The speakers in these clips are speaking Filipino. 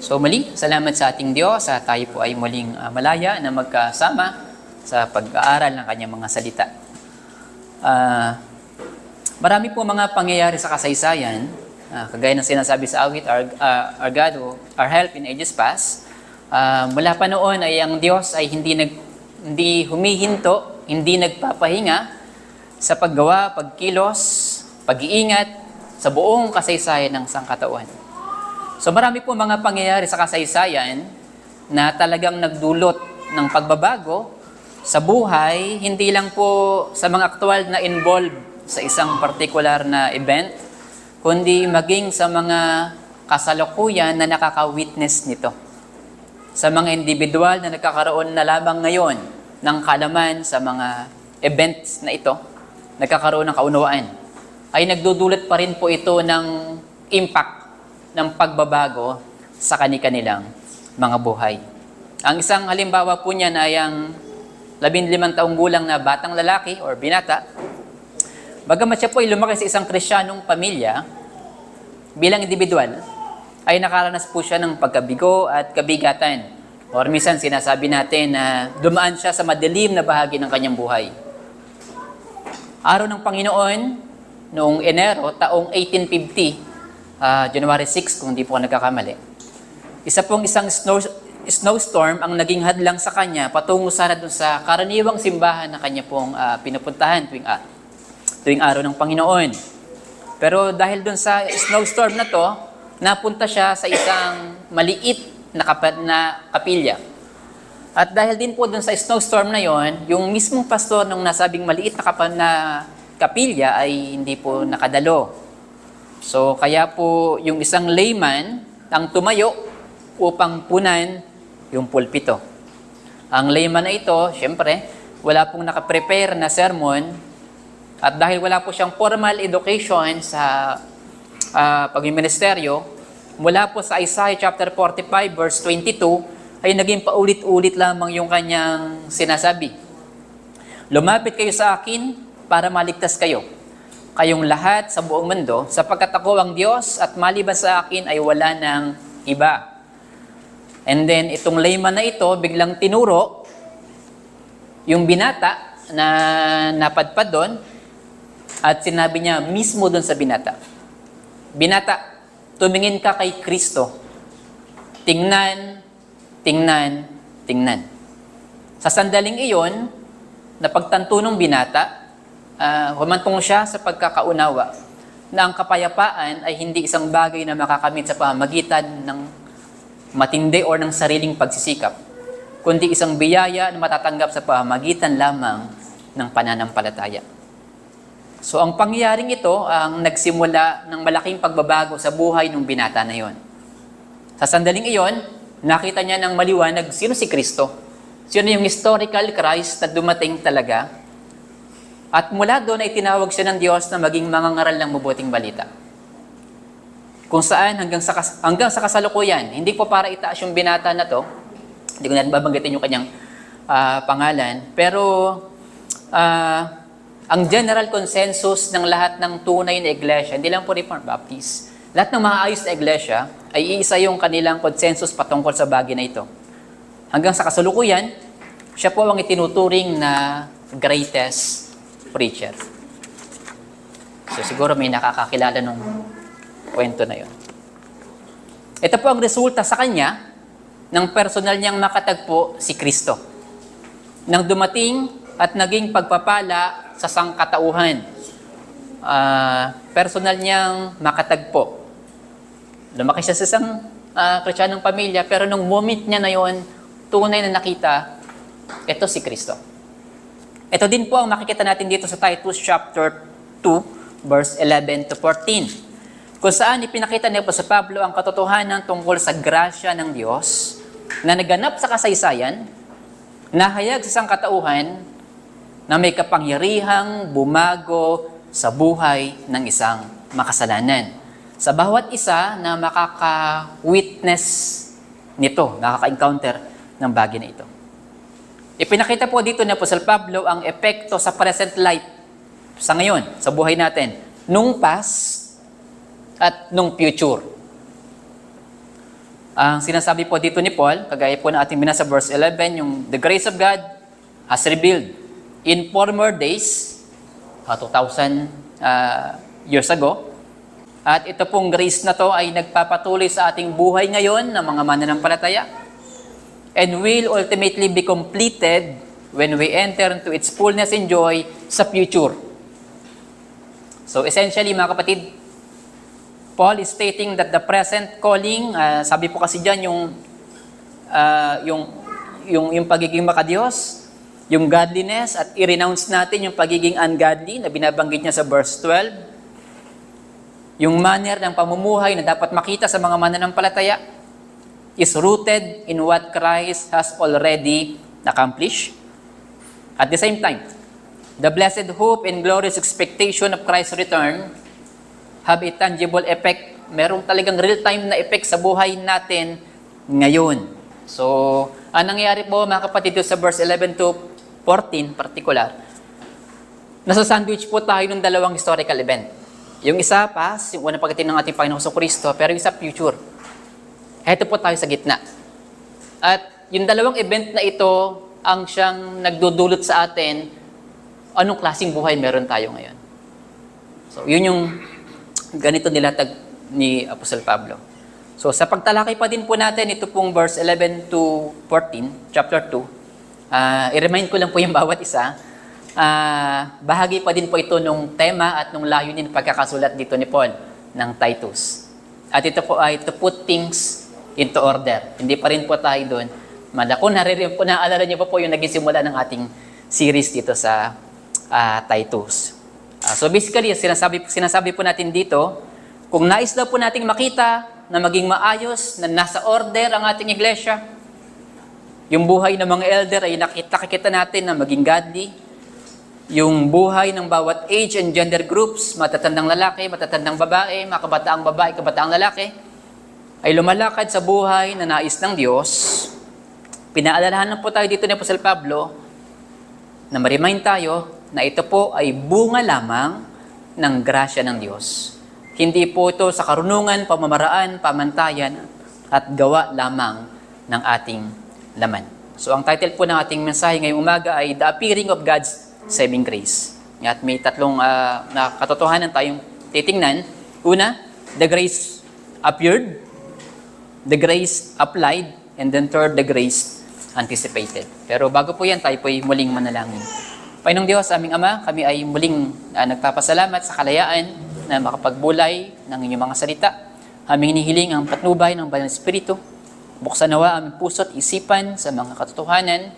So muli, salamat sa ating Diyos sa tayo po ay muling malaya na magkasama sa pag-aaral ng kanyang mga salita. Marami po mga pangyayari sa kasaysayan, kagaya ng sinasabi sa awit, our God, our help in ages past. Mula pa noon ay ang Diyos ay hindi humihinto, hindi nagpapahinga sa paggawa, pagkilos, pag-iingat sa buong kasaysayan ng sangkatauhan. So marami po mga pangyayari sa kasaysayan na talagang nagdulot ng pagbabago sa buhay, hindi lang po sa mga aktual na involved sa isang particular na event, kundi maging sa mga kasalukuyan na nakaka-witness nito. Sa mga individual na nagkakaroon na lamang ngayon ng kaalaman sa mga events na ito, nagkakaroon ng kaunawaan, ay nagdudulot pa rin po ito ng impact ng pagbabago sa kanilang mga buhay. Ang isang halimbawa po niyan ay ang 15 taong gulang na batang lalaki or binata. Bagamat siya po ay lumaki sa isang Kristiyanong pamilya, bilang individual, ay nakaranas po siya ng pagkabigo at kabigatan. Or minsan sinasabi natin na dumaan siya sa madilim na bahagi ng kanyang buhay. Araw ng Panginoon, noong Enero, taong 1850, January 6, kung hindi po ako nagkakamali. Isang snowstorm ang naging hadlang sa kanya patungo sana dun sa karaniwang simbahan na kanya pong pinupuntahan tuwing araw ng Panginoon. Pero dahil dun sa snowstorm na to, napunta siya sa isang maliit na kapilya. At dahil din po dun sa snowstorm na yon, yung mismong pastor ng nasabing maliit na kapilya ay hindi po nakadalo. So, kaya po yung isang layman ang tumayo upang punan yung pulpito. Ang layman na ito, syempre, wala pong nakaprepare na sermon at dahil wala po siyang formal education sa pagmiministeryo, mula po sa Isaiah chapter 45 verse 22 ay naging paulit-ulit lamang yung kanyang sinasabi. Lumapit kayo sa akin para maligtas kayo. Kayong lahat sa buong mundo, sapagkat ako ang Diyos at maliban sa akin ay wala ng iba. And then, itong layman na ito, biglang tinuro yung binata na napadpad doon at sinabi niya mismo doon sa binata, "Binata, tumingin ka kay Kristo. Tingnan, tingnan, tingnan." Sa sandaling iyon, napagtanto ng binata, humantong siya sa pagkakaunawa na ang kapayapaan ay hindi isang bagay na makakamit sa pamamagitan ng matindi o ng sariling pagsisikap, kundi isang biyaya na matatanggap sa pamamagitan lamang ng pananampalataya. So ang pangyayaring ito ang nagsimula ng malaking pagbabago sa buhay ng binata na yon. Sa sandaling iyon, nakita niya ng maliwanag sino si Kristo. Sino yung historical Christ na dumating talaga. At mula doon ay tinawag siya ng Diyos na maging mangangaral ng mabuting balita. Kung saan hanggang sa kasalukuyan, hindi po para itaas yung binata na to, hindi ko na babanggitin yung kanyang pangalan, pero ang general consensus ng lahat ng tunay na iglesia, hindi lang po Reformed Baptist, lahat ng maayos na iglesia ay iisa yung kanilang consensus patungkol sa bagay na ito. Hanggang sa kasalukuyan, siya po ang itinuturing na greatest preacher. So siguro may nakakakilala nung kwento na yon. Ito po ang resulta sa kanya ng personal niyang makatagpo si Kristo. Nang dumating at naging pagpapala sa sangkatauhan, personal niyang makatagpo. Lumaki siya sa isang Kristiyanong pamilya, pero nung moment niya na yon, tunay na nakita, ito si Kristo. Ito din po ang makikita natin dito sa Titus chapter 2, verse 11 to 14. Kung saan ipinakita niya po sa Pablo ang katotohanan tungkol sa grasya ng Diyos na naganap sa kasaysayan, nahayag sa sangkatauhan na may kapangyarihang bumago sa buhay ng isang makasalanan. Sa bawat isa na makaka-witness nito, nakaka-encounter ng bagay na ito. Ipinakita po dito ni Apostle Pablo ang epekto sa present life sa ngayon, sa buhay natin, nung past at nung future. Ang sinasabi po dito ni Paul, kagaya po na ating binasa verse 11, yung the grace of God has revealed in former days, 2,000 years ago. At ito pong grace na to ay nagpapatuloy sa ating buhay ngayon ng mga mananampalataya and will ultimately be completed when we enter into its fullness and joy sa future. So essentially mga kapatid, Paul is stating that the present calling, sabi po kasi dyan yung pagiging makadiyos, yung godliness, at i-renounce natin yung pagiging ungodly na binabanggit niya sa verse 12. Yung manner ng pamumuhay na dapat makita sa mga mananampalataya is rooted in what Christ has already accomplished. At the same time, the blessed hope and glorious expectation of Christ's return have a tangible effect. Merong talagang real-time na effect sa buhay natin ngayon. So, ang nangyayari po mga kapatid sa verse 11 to 14 particular, nasa sandwich po tayo ng dalawang historical event. Yung isa past, yung unang pagdating ng ating Panginoon Kristo, pero yung isa future. Heto po tayo sa gitna. At yung dalawang event na ito ang siyang nagdudulot sa atin anong klaseng buhay meron tayo ngayon. So, yun yung ganito nilatag ni Apostle Pablo. So, sa pagtalakay pa din po natin, ito pong verse 11 to 14, chapter 2, i-remind ko lang po yung bawat isa. Bahagi pa din po ito nung tema at nung layunin pagkakasulat dito ni Paul ng Titus. At ito po ay to put things into order. Hindi pa rin po tayo doon. Kung naalala niyo po yung naging simula ng ating series dito sa Titus. So basically, sinasabi po natin dito, kung nais daw po nating makita na maging maayos, na nasa order ang ating iglesia, yung buhay ng mga elder ay nakita natin na maging godly, yung buhay ng bawat age and gender groups, matatandang lalaki, matatandang babae, mga kabataang babae, kabataang lalaki, ay lumalakad sa buhay na nais ng Diyos. Pinaalalahan po tayo dito ni Apostle Pablo na ma-remind tayo na ito po ay bunga lamang ng grasya ng Diyos. Hindi po ito sa karunungan, pamamaraan, pamantayan, at gawa lamang ng ating laman. So ang title po ng ating mensahe ngayong umaga ay The Appearing of God's Saving Grace. At may tatlong na katotohanan tayong titingnan. Una, the grace appeared, the grace applied, and then third, the grace anticipated. Pero bago po yan, tayo po ay muling manalangin. Panginoong Diyos, aming Ama, kami ay muling nagpapasalamat sa kalayaan na makapagbulay ng inyong mga salita. Aming hinihiling ang patnubay ng Banal na Espiritu. Buksan nawa aming puso at isipan sa mga katotohanan,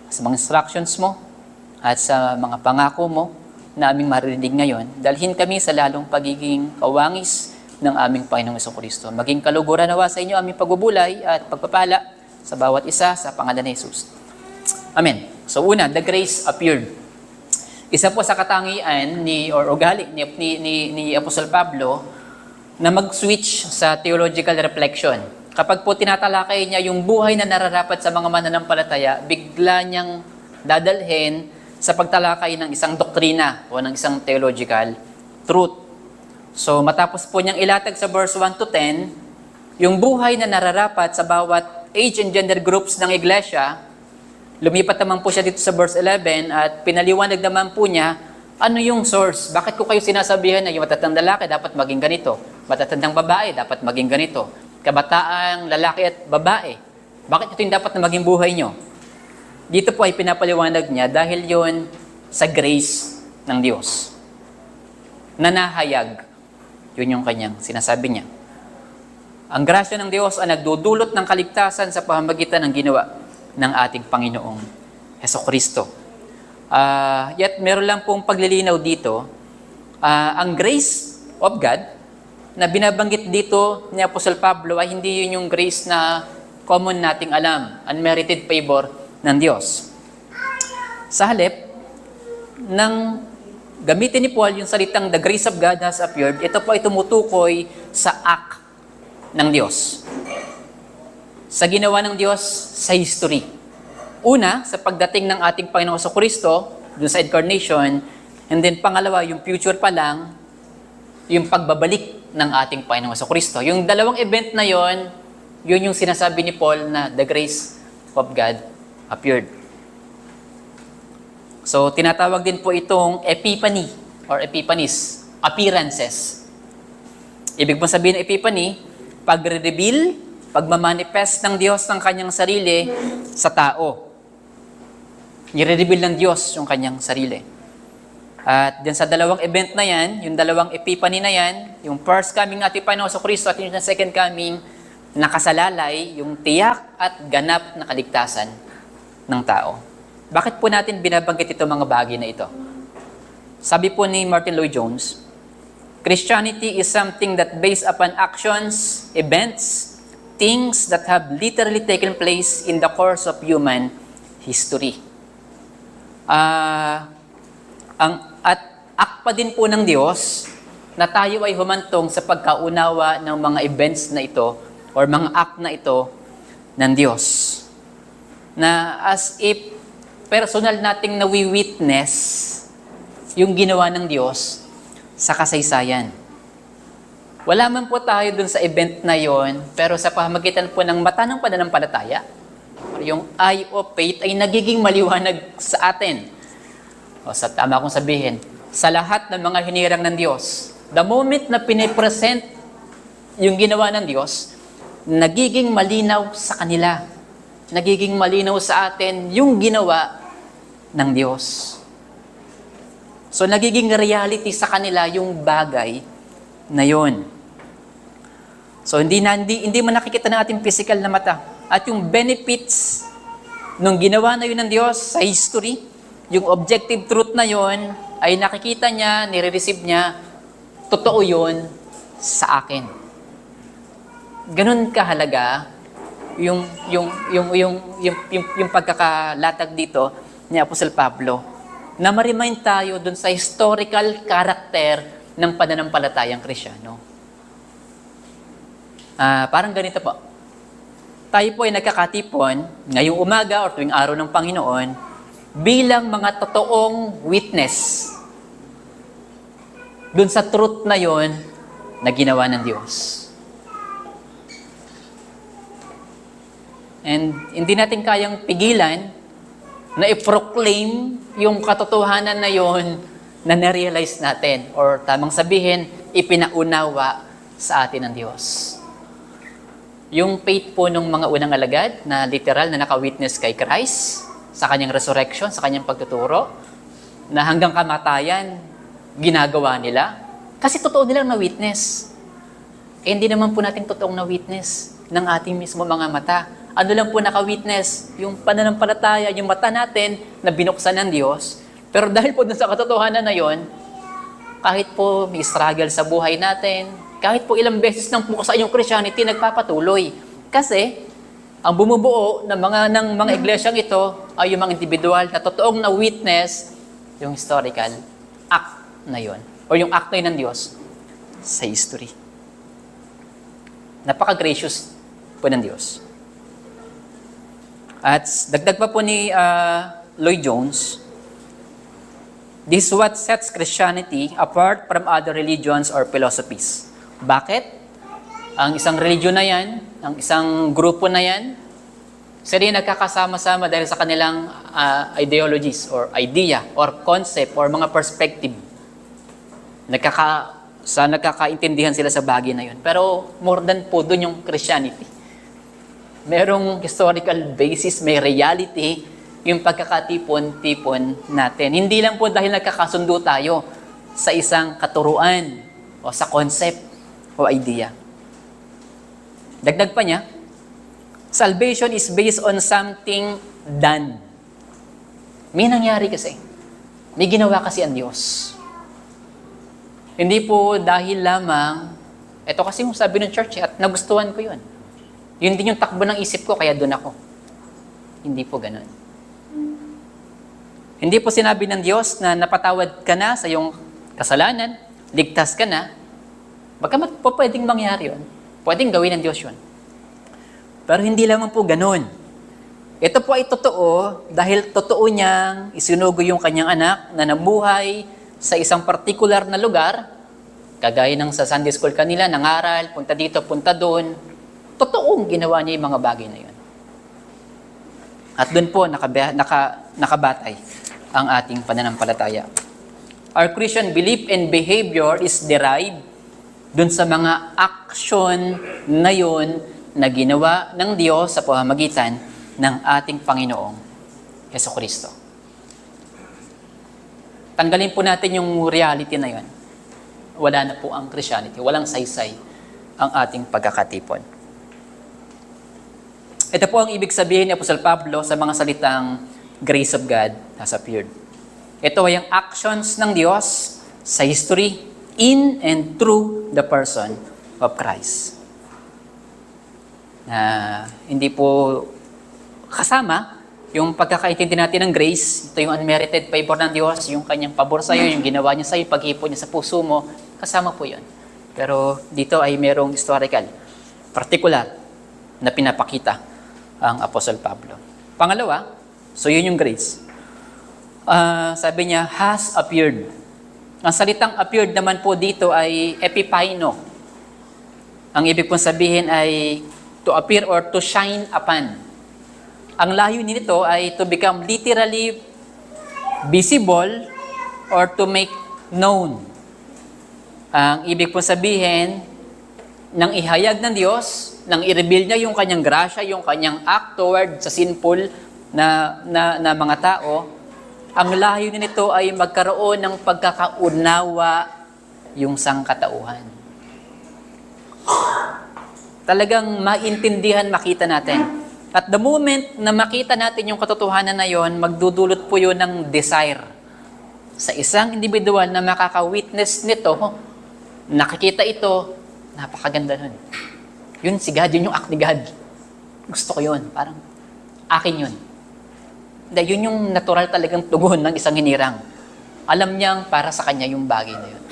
sa mga instructions mo, at sa mga pangako mo na aming maririnig ngayon. Dalhin kami sa lalong pagiging kawangis ng aming Panginoong Kristo. Maging kaluguran nawa sa inyo aming pagbubulay at pagpapala sa bawat isa sa pangalan ni Jesus. Amen. So una, the grace appeared. Isa po sa katangian or ugali ni Apostle Pablo na mag-switch sa theological reflection. Kapag po tinatalakay niya yung buhay na nararapat sa mga mananampalataya, bigla niyang dadalhin sa pagtalakay ng isang doktrina o ng isang theological truth. So matapos po niyang ilatag sa verse 1 to 10, yung buhay na nararapat sa bawat age and gender groups ng iglesia, lumipat naman po siya dito sa verse 11 at pinaliwanag naman po niya ano yung source. Bakit ko kayo sinasabihan na yung matatandang lalaki dapat maging ganito? Matatandang babae dapat maging ganito? Kabataang lalaki at babae, bakit ito yung dapat na maging buhay nyo? Dito po ay pinapaliwanag niya dahil yon sa grace ng Diyos. Nanahayag. Yun yung kanyang sinasabi niya. Ang grasya ng Diyos ay nagdudulot ng kaligtasan sa pamamagitan ng ginawa ng ating Panginoong Hesukristo. Yet meron lang pong paglilinaw dito. Ang grace of God na binabanggit dito ni Apostle Pablo ay hindi yun yung grace na common nating alam, unmerited favor ng Diyos. Sa halip, nang gamitin ni Paul yung salitang the grace of God has appeared, ito po ay tumutukoy sa act ng Diyos. Sa ginawa ng Diyos sa history. Una, sa pagdating ng ating Panginoong Kristo, dun sa incarnation, and then pangalawa, yung future pa lang, yung pagbabalik ng ating Panginoong Kristo. Yung dalawang event na yon, Yun yung sinasabi ni Paul na the grace of God appeared. So, tinatawag din po itong epiphany or epiphanies, appearances. Ibig pong sabihin ng epiphany, pag-reveal, pagmamanifest ng Diyos ng kanyang sarili sa tao. I-reveal ng Diyos yung kanyang sarili. At dyan sa dalawang event na yan, yung dalawang epiphany na yan, yung first coming ating Panginoon sa Kristo at yung second coming, nakasalalay yung tiyak at ganap na kaligtasan ng tao. Bakit po natin binabanggit ito mga bagay na ito? Sabi po ni Martin Lloyd-Jones, Christianity is something that based upon actions, events, things that have literally taken place in the course of human history. At akpa din po ng Diyos na tayo ay humantong sa pagkaunawa ng mga events na ito or mga act na ito ng Diyos. Na as if personal nating nawi-witness yung ginawa ng Diyos sa kasaysayan. Wala man po tayo dun sa event na yon, pero sa pamamagitan po ng mata ng pananampalataya, yung eye of faith ay nagiging maliwanag sa atin. O sa tama kong sabihin, sa lahat ng mga hinirang ng Diyos, the moment na pinipresent yung ginawa ng Diyos, nagiging malinaw sa kanila. Nagiging malinaw sa atin yung ginawa ng Diyos. So, nagiging reality sa kanila yung bagay na yon. So, hindi man nakikita ng ating physical na mata. At yung benefits nung ginawa na yun ng Diyos sa history, yung objective truth na yon ay nakikita niya, nire-receive niya, totoo yun sa akin. Ganun kahalaga yung pagkakalatag dito ni Apostle Pablo na ma-remind tayo dun sa historical character ng pananampalatayang Kristiyano. Parang ganito po. Tayo po ay nagkakatipon ngayong umaga o tuwing araw ng Panginoon bilang mga totoong witness dun sa truth na yon na ginawa ng Diyos. And hindi natin kayang pigilan na i-proclaim yung katotohanan na yon na na-realize natin or tamang sabihin, ipinaunawa sa atin ng Diyos. Yung faith po ng mga unang alagad na literal na naka-witness kay Christ sa kanyang resurrection, sa kanyang pagtuturo, na hanggang kamatayan, ginagawa nila. Kasi totoo nilang na-witness. Hindi naman po natin totoong na-witness ng ating mismo mga mata. Ano lang po naka-witness? Yung pananampalataya, yung mata natin na binuksan ng Diyos. Pero dahil po dun sa katotohanan na yon, kahit po may struggle sa buhay natin, kahit po ilang beses nang po sa inyong Christianity, nagpapatuloy. Kasi, ang bumubuo ng mga iglesyang ito ay yung mga individual na totoong na-witness yung historical act na yon o yung act na yun ng Diyos sa history. Napaka-gracious po ng Diyos. At dagdag pa po ni Lloyd-Jones, this is what sets Christianity apart from other religions or philosophies. Bakit? Ang isang religion na yan, ang isang grupo na yan, sila nagkakasama-sama dahil sa kanilang ideologies or idea or concept or mga perspective. Nagkakaintindihan sila sa bagay na yun. Pero more than po dun yung Christianity. Merong historical basis, may reality, yung pagkakatipon-tipon natin. Hindi lang po dahil nagkakasundo tayo sa isang katuruan o sa concept o idea. Dagdag pa niya, salvation is based on something done. May nangyari kasi. May ginawa kasi ang Diyos. Hindi po dahil lamang, ito kasi yung sabi ng church at nagustuhan ko yun. Yun din yung takbo ng isip ko, kaya doon ako. Hindi po ganun. Hindi po sinabi ng Diyos na napatawad ka na sa iyong kasalanan, ligtas ka na. Bagamat po pwedeng mangyari yun. Pwedeng gawin ng Diyos yun. Pero hindi lamang po ganun. Ito po ay totoo dahil totoo niyang isinugo yung kanyang anak na nabuhay sa isang particular na lugar, kagaya ng sa Sunday school kanila, nangaral, punta dito, punta doon, totoong ginawa niya yung mga bagay na yun. At doon po nakabatay ang ating pananampalataya. Our Christian belief and behavior is derived doon sa mga action na yun na ginawa ng Diyos sa pamamagitan ng ating Panginoong Jesucristo. Tanggalin po natin yung reality na yun. Wala na po ang Christianity. Walang saysay ang ating pagkakatipon. Ito po ang ibig sabihin ni Apostle Pablo sa mga salitang grace of God has appeared. Ito ay ang actions ng Diyos sa history in and through the person of Christ. Hindi po kasama yung pagkakaintindi natin ng grace. Ito yung unmerited favor ng Diyos, yung kanyang pabor sa iyo, yung ginawa niya sa iyo, pag-ipon niya sa puso mo, kasama po yun. Pero dito ay merong historical, particular, na pinapakita ang Apostle Pablo. Pangalawa, so yun yung grace. Sabi niya, has appeared. Ang salitang appeared naman po dito ay epipaino. Ang ibig pong sabihin ay to appear or to shine upon. Ang layunin nito ay to become literally visible or to make known. Ang ibig pong sabihin, nang ihayag ng Diyos, nang i-reveal niya yung kanyang grasya, yung kanyang act toward sa sinful na mga tao, ang layunin nito ay magkaroon ng pagkakaunawa yung sangkatauhan. Talagang maintindihan, makita natin. At the moment na makita natin yung katotohanan na yon, magdudulot po yun ng desire sa isang individual na makaka-witness nito, nakikita ito, napakaganda nun. Yun si God, yun yung act ni God. Gusto ko yun, parang akin yun. Yun yung natural talagang tugon ng isang hinirang. Alam niyang para sa kanya yung bagay na yun.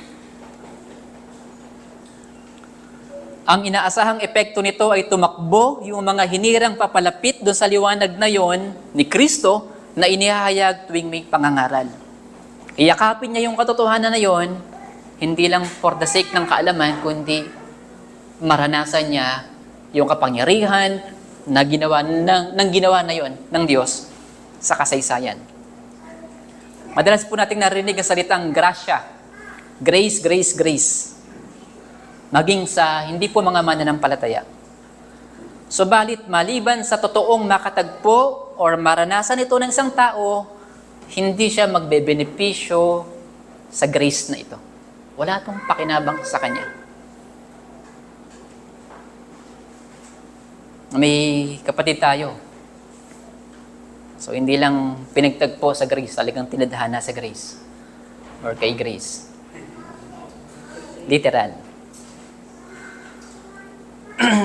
Ang inaasahang epekto nito ay tumakbo yung mga hinirang papalapit doon sa liwanag na yon ni Kristo na inihahayag tuwing may pangangaral. Iyakapin niya yung katotohanan na yon, hindi lang for the sake ng kaalaman, kundi maranasan niya yung kapangyarihan na ginawa na yon ng Diyos sa kasaysayan. Madalas po nating narinig ang salitang grasya. Grace, grace, grace. Maging sa hindi po mga mananampalataya. Subalit, maliban sa totoong makatagpo or maranasan ito ng isang tao, hindi siya magbebenepisyo sa grace na ito. Wala itong pakinabang sa kanya. May kapatid tayo. So, hindi lang pinagtagpo sa grace, talagang tinadhana sa grace. Or kay grace. Literal.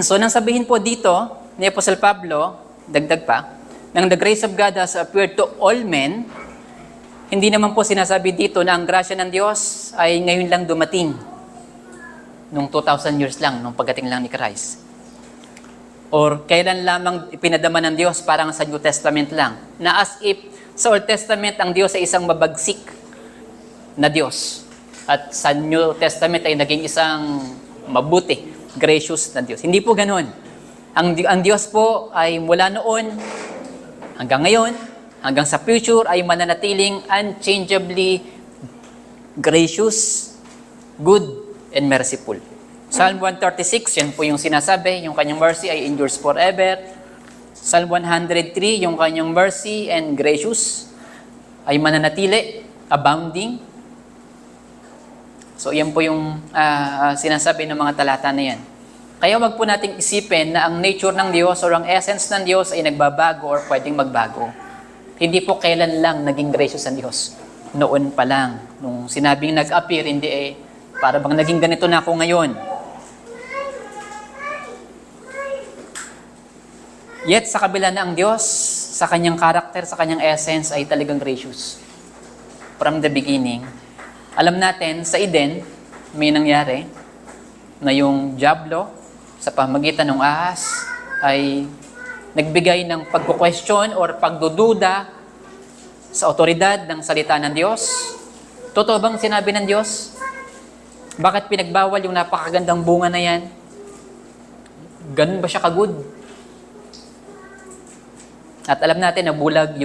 So, nang sabihin po dito, ni Apostle Pablo, dagdag pa, nang the grace of God has appeared to all men, hindi naman po sinasabi dito na ang grasya ng Diyos ay ngayon lang dumating. Nung 2,000 years lang, nung pagdating lang ni Christ. Or kailan lamang ipinadama ng Diyos parang sa New Testament lang. Na as if sa Old Testament ang Diyos ay isang mabagsik na Diyos. At sa New Testament ay naging isang mabuti, gracious na Diyos. Hindi po ganun. Ang Diyos po ay mula noon hanggang ngayon, hanggang sa future ay mananatiling unchangeably gracious, good, and merciful. Psalm 136, yan po yung sinasabi, yung kanyang mercy ay endures forever. Psalm 103, yung kanyang mercy and gracious ay mananatili, abounding. So, yan po yung sinasabi ng mga talata na yan. Kaya wag po nating isipin na ang nature ng Diyos or ang essence ng Diyos ay nagbabago or pwedeng magbago. Hindi po kailan lang naging gracious ang Diyos. Noon pa lang. Nung sinabing nag-appear, hindi para bang naging ganito na ako ngayon. Yet sa kabila na ang Diyos, sa kanyang karakter, sa kanyang essence ay talagang gracious. From the beginning. Alam natin, sa Eden, may nangyari na yung diablo, sa pamagitan ng ahas, ay nagbigay ng pagko-question or pagdududa sa otoridad ng salita ng Diyos. Totoo bang sinabi ng Diyos? Bakit pinagbawal yung napakagandang bunga na yan? Ganun ba siya ka-good? At alam natin na bulag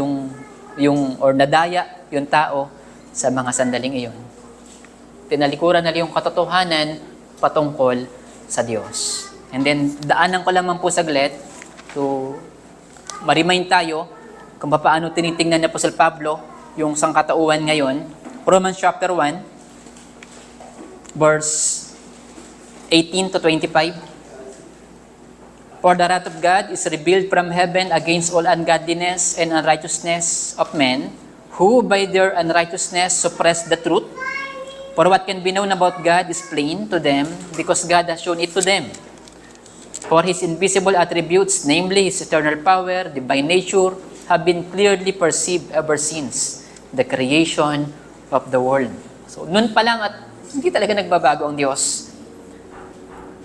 or nadaya yung tao sa mga sandaling iyon. Tinalikuran nila yung katotohanan patungkol sa Diyos. And then, daanan ko lamang po saglit to ma-remind tayo kung paano tinitingnan ni Apostol Pablo yung sangkatauhan ngayon. Romans chapter 1, verse 18 to 25. For the wrath of God is revealed from heaven against all ungodliness and unrighteousness of men, who by their unrighteousness suppress the truth. For what can be known about God is plain to them, because God has shown it to them. For His invisible attributes, namely His eternal power, divine nature, have been clearly perceived ever since the creation of the world. So, nun pa lang at hindi talaga nagbabago ang Diyos.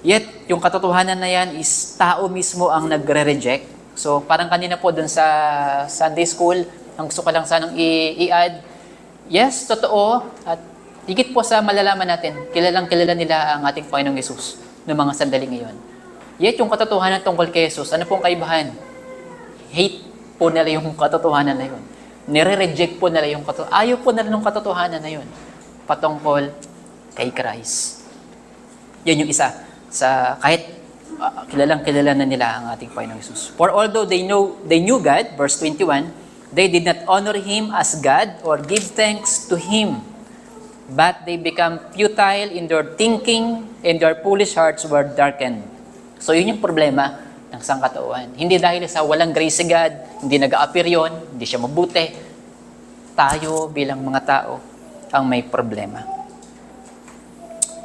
Yet, yung katotohanan na yan is tao mismo ang nagre-reject. So, parang kanina po dun sa Sunday school, ang gusto ko lang sanang i-add, yes, totoo, at higit po sa malalaman natin, kilala nila ang ating Panginoong Yesus noong mga sandaling iyon. Yet, yung katotohanan tungkol kay Jesus, ano pong kaibahan? Hate po nila yung katotohanan na yun. Nire-reject po nila yung katotohanan. Ayaw po nila yung katotohanan na yun patungkol kay Christ. Yan yung isa. Kahit kilala na nila ang ating Panginoong Yesus. For although they knew God, verse 21, they did not honor Him as God or give thanks to Him, but they become futile in their thinking and their foolish hearts were darkened. So yun yung problema ng sangkatauhan. Hindi dahil sa walang grace si God, hindi nag-a-appear yun, hindi siya mabuti. Tayo bilang mga tao ang may problema.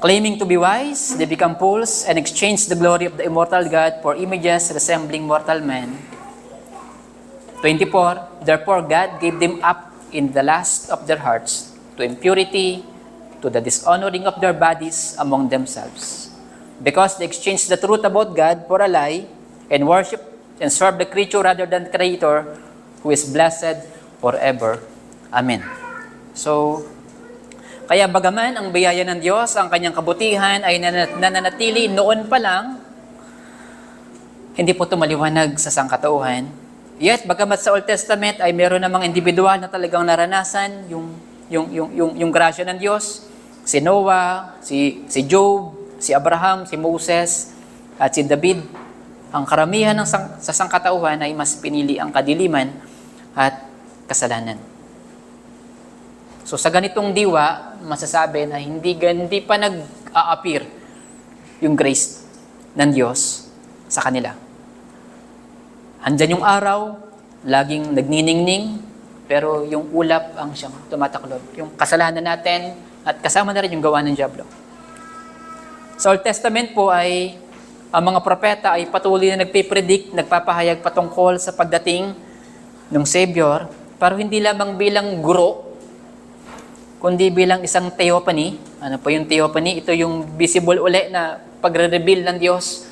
Claiming to be wise, they become fools and exchange the glory of the immortal God for images resembling mortal men. 24, therefore God gave them up in the lust of their hearts to impurity, to the dishonoring of their bodies among themselves. Because they exchanged the truth about God for a lie and worship and serve the creature rather than the Creator, who is blessed forever. Amen. So, kaya bagaman ang biyaya ng Diyos, ang kanyang kabutihan ay nananatili noon pa lang, hindi po ito maliwanag sa sangkatauhan. Yet, bagamat sa Old Testament ay meron namang individual na talagang naranasan yung grasya ng Diyos. Si Noah, si Job, si Abraham, si Moses, at si David. Ang karamihan sa sangkatauhan ay mas pinili ang kadiliman at kasalanan. So sa ganitong diwa, masasabi na hindi pa nag-a-appear yung grace ng Diyos sa kanila. Andyan yung araw, laging nagniningning, pero yung ulap ang siyang tumataklob. Yung kasalanan natin at kasama na rin yung gawa ng dyablo. Sa Old Testament po ay ang mga propeta ay patuloy na nagpipredict, nagpapahayag patungkol sa pagdating ng Savior, pero hindi lamang bilang guro, kundi bilang isang theophany. Ano po yung theophany? Ito yung visible uli na pagre-reveal ng Diyos,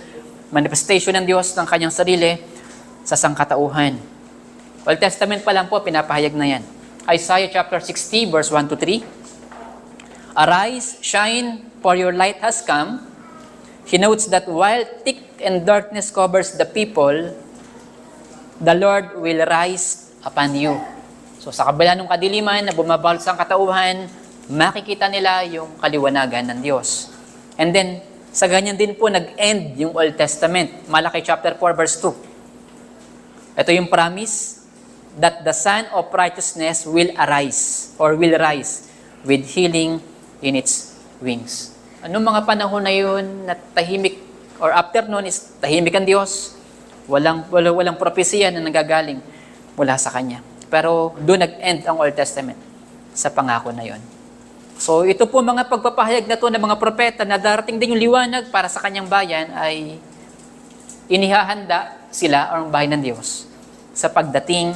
manifestation ng Diyos ng kanyang sarili sa sangkatauhan. Old Testament pa lang po, pinapahayag na yan. Isaiah chapter 60, verse 1 to 3. Arise, shine, for your light has come. He notes that while thick and darkness covers the people, the Lord will rise upon you. So sa kabila ng kadiliman na bumabalot sa katauhan, makikita nila yung kaliwanagan ng Diyos. And then, sa ganyan din po nag-end yung Old Testament. Malaki chapter 4 verse 2. Ito yung promise that the Son of Righteousness will arise or will rise with healing in its wings. Anong mga panahon na yun na tahimik or after noon is tahimik ang Diyos? Walang propesya na nanggagaling mula sa Kanya. Pero doon nag-end ang Old Testament sa pangako na yon. So ito po mga pagpapahayag na to ng mga propeta na darating din yung liwanag para sa kanyang bayan ay inihahanda sila ang bahay ng Diyos sa pagdating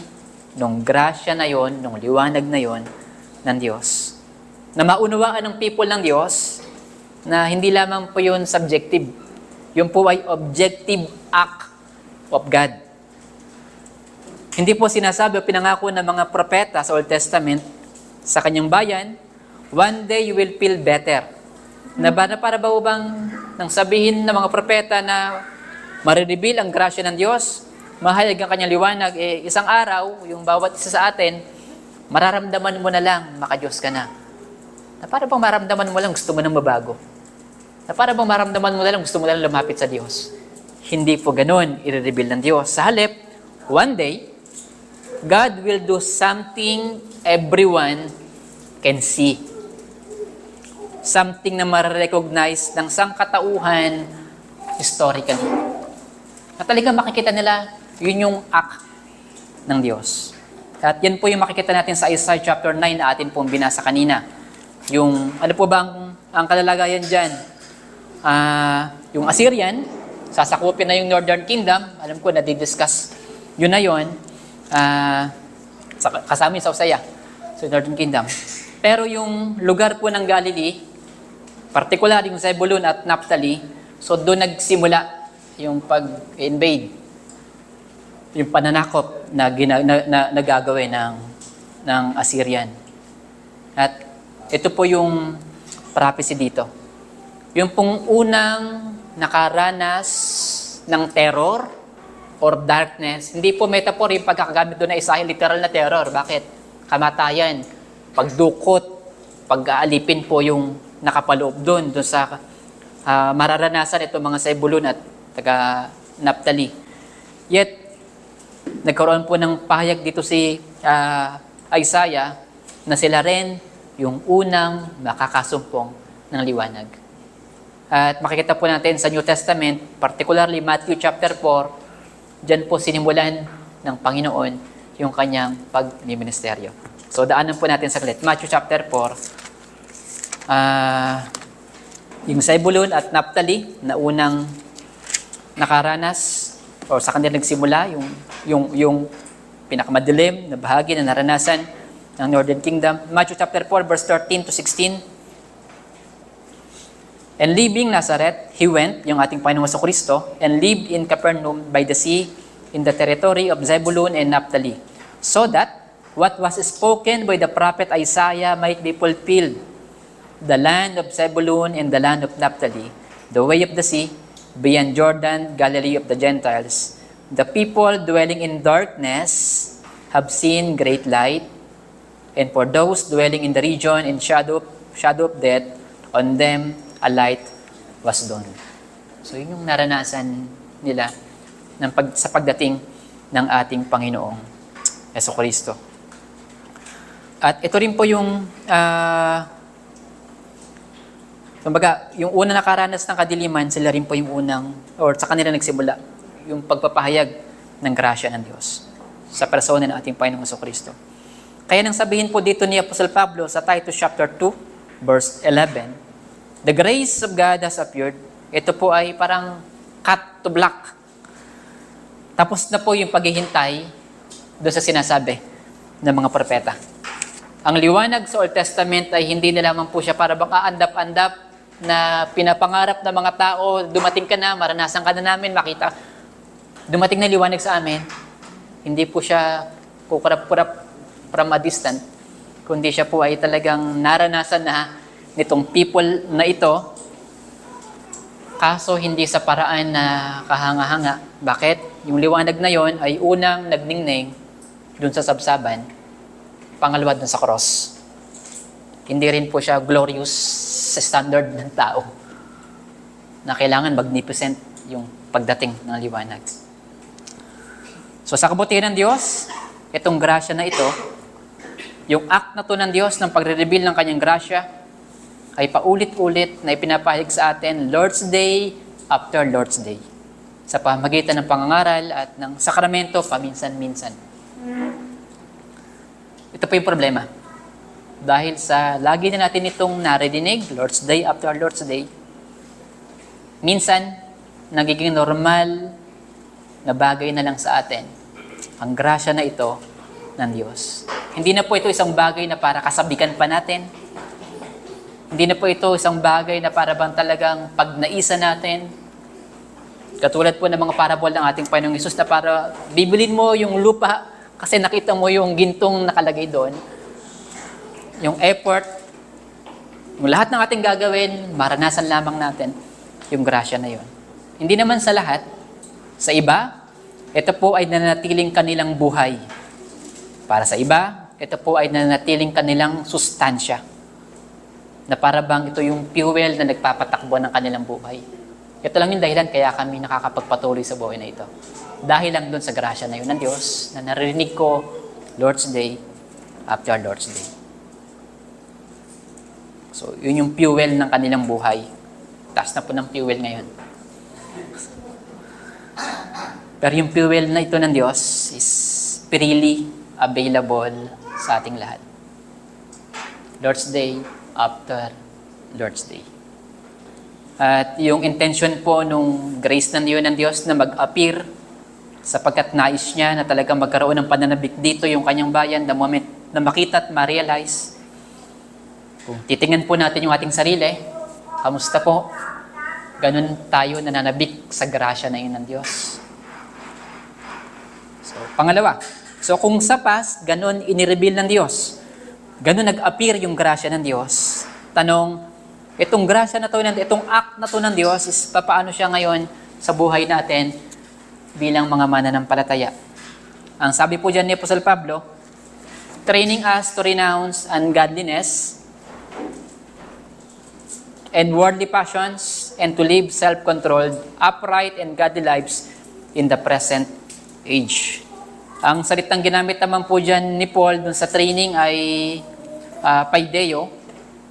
ng grasya na yon, ng liwanag na yon ng Diyos. Na maunawaan ng people ng Diyos na hindi lamang po yun subjective. Yun po ay objective act of God. Hindi po sinasabi o pinangako ng mga propeta sa Old Testament sa kanyang bayan, one day you will feel better. Na para ba bang nang sabihin ng mga propeta na marireveal ang grasya ng Diyos, mahayag ang kanyang liwanag, isang araw, yung bawat isa sa atin, mararamdaman mo na lang, maka-Diyos ka na. Na para bang maramdaman mo lang, gusto mo nang mabago. Na para bang maramdaman mo na lang, gusto mo na lang lumapit sa Diyos. Hindi po ganun, i-reveal ng Diyos. Sa halip, one day, God will do something everyone can see. Something na ma-recognize ng sangkatauhan historically. At talagang makikita nila, yun yung act ng Diyos. At yan po yung makikita natin sa Isaiah chapter 9 na atin pong binasa kanina. Yung, ano po ba ang kalalagayan dyan? Yung Assyrian, sasakupin na yung Northern Kingdom. Alam ko, nadidiscuss yun na yun. Kasama yung sa Hosea, sa Northern Kingdom. Pero yung lugar po ng Galilee, particular yung Zebulun at Naphtali, so doon nagsimula yung pag-invade, yung pananakop na gagawin ng Assyrian. At ito po yung prophecy dito. Yung pong unang nakaranas ng terror or darkness, hindi po metaphor yung pagkakagamit doon na isahin literal na terror. Bakit? Kamatayan, pagdukot, pag-aalipin po yung nakapaloob doon sa mararanasan itong mga Zebulun at taga Naphtali. Yet, nagkaroon po ng pahayag dito si Isaiah na sila rin yung unang makakasumpong ng liwanag. At makikita po natin sa New Testament, particularly Matthew chapter 4, diyan po sinimulan ng Panginoon yung kanyang pagministeryo. So daanan po natin saglit. Matthew chapter 4, yung Zebulun at Naphtali na unang nakaranas o sa kanila nagsimula yung pinakamadilim na bahagi na naranasan ng Northern Kingdom. Matthew chapter 4 verse 13 to 16. And leaving Nazareth, he went, yung ating Panginoong Kristo, and lived in Capernaum by the sea in the territory of Zebulun and Naphtali, so that what was spoken by the prophet Isaiah might be fulfilled. The land of Zebulun and the land of Naphtali, the way of the sea, beyond Jordan, Galilee of the Gentiles. The people dwelling in darkness have seen great light, and for those dwelling in the region in shadow of death, on them a light was dawned. So yun yung naranasan nila sa pagdating ng ating Panginoong Jesucristo. At ito rin po yung yung unang nakaranas ng kadiliman, sila rin po yung unang, or sa kanila nagsimula, yung pagpapahayag ng grasya ng Diyos sa persona ng ating Panginoong Jesucristo. Kaya nang sabihin po dito ni Apostle Pablo sa Titus chapter 2, verse 11, the grace of God has appeared. Ito po ay parang cut to black. Tapos na po yung paghihintay doon sa sinasabi ng mga propeta. Ang liwanag sa Old Testament ay hindi na lamang po siya para bang aandap-andap na pinapangarap ng mga tao, dumating ka na, maranasan ka na namin, makita. Dumating na liwanag sa amin. Hindi po siya kukurap-kurap from a distant, kundi siya po ay talagang naranasan na nitong people na ito, kaso hindi sa paraan na kahanga-hanga. Bakit? Yung liwanag na yon ay unang nagningning dun sa sabsaban, pangalawa dun sa cross. Hindi rin po siya glorious sa standard ng tao na kailangan magnificent yung pagdating ng liwanag. So sa kabutihan ng Diyos, itong grasya na ito, yung act na to ng Diyos ng pagre-reveal ng kanyang grasya, ay paulit-ulit na ipinapahayag sa atin Lord's Day after Lord's Day. Sa pamagitan ng pangangaral at ng sakramento paminsan-minsan. Ito po yung problema. Dahil sa lagi na natin itong naririnig, Lord's Day after Lord's Day, minsan, nagiging normal na bagay na lang sa atin ang grasya na ito ng Diyos. Hindi na po ito isang bagay na para kasabikan pa natin. Hindi na po ito isang bagay na para bang talagang pagnaisa natin. Katulad po ng mga parabol ng ating Panginoong Hesus na para bibilin mo yung lupa kasi nakita mo yung gintong nakalagay doon. Yung effort, yung lahat ng ating gagawin, maranasan lamang natin yung grasya na yon. Hindi naman sa lahat, Sa iba, ito po ay nananatiling kanilang buhay. Para sa iba, ito po ay nananatiling kanilang sustansya. Na para bang ito yung fuel na nagpapatakbo ng kanilang buhay. Ito lang yung dahilan kaya kami nakakapagpatuloy sa buhay na ito. Dahil lang doon sa grasya na yun ng Diyos na narinig ko Lord's Day after Lord's Day. So, yun yung fuel ng kanilang buhay. Taas na po ng fuel ngayon. Pero yung fuel na ito ng Diyos is freely available sa ating lahat. Lord's Day after Lord's Day. At yung intention po nung grace na yun ng Diyos na mag-appear sapagkat nais niya na talagang magkaroon ng pananabik dito yung kanyang bayan the moment na makita at ma-realize. Kung titingnan po natin yung ating sarili, kamusta po? Ganun tayo nananabik sa grasya na yun ng Diyos. So, pangalawa. So, kung sa past, ganun inireveal ng Diyos. Ganun nag-appear yung grasya ng Diyos. Tanong, itong grasya na to, itong act na to ng Diyos is paano siya ngayon sa buhay natin bilang mga mananampalataya. Ang sabi po dyan ni Apostle Pablo, training us to renounce ungodliness and worldly passions and to live self-controlled, upright and godly lives in the present age. Ang salitang ginamit naman po dyan ni Paul dun sa training ay paideo.